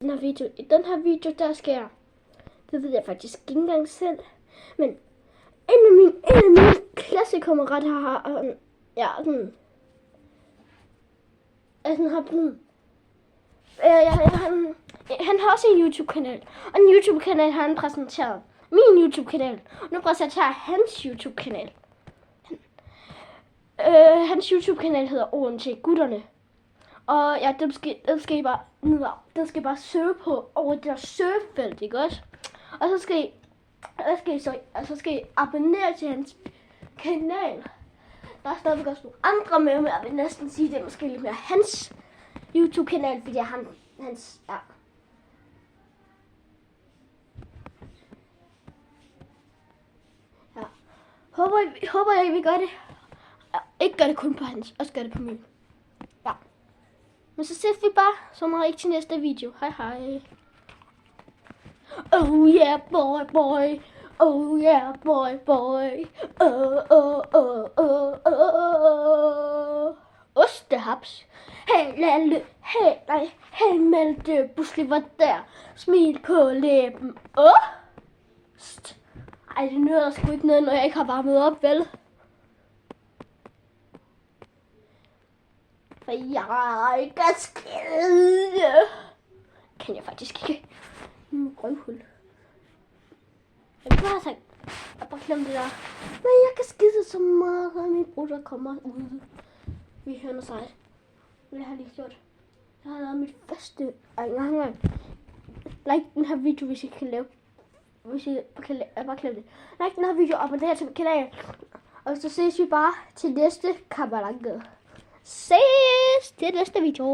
I den her video, der skal jeg, det ved jeg faktisk ikke engang selv, men en af mine klassekammerater har, han har også en YouTube-kanal, og en YouTube-kanal har han præsenteret. Min YouTube-kanal. Nu præsenterer jeg hans YouTube-kanal. Hans YouTube-kanal hedder OMT Gutterne. Og ja, det skal I bare søge på over det der søgefelt, ikke også? Og så skal I abonnere til hans kanal. Der er stadigvæk også nogle andre med, men jeg vil næsten sige, det er måske lidt mere hans YouTube-kanal, fordi hans, ja. Ja. Håber jeg, vi gør det. Ja, ikke gør det kun på hans, også gør det på min. Ja. Men så ses vi bare så meget til næste video. Hej hej. Oh yeah boy boy. Oh yeah boy boy. Ostehaps. Hey Lalle. Hey Malte. Pludselig var der. Smil på læben. Ost. Ej, det nyder sgu ikke noget, når jeg ikke har varmet op, vel? For jeg ikke er skide. Kan jeg faktisk ikke. Røvhul. Jeg vil bare have sagt. Jeg bare glemt det der. Men jeg kan skide så meget, og min bror der kommer ud. Vi hører sig. Det har jeg lige gjort. Jeg har lavet mit første. Like den her video, hvis I kan lave. Hvis I kan bare klemme det. Like den her video, abonner til min kanal. Og så ses vi bare til næste kammeranke. Ses til næste video.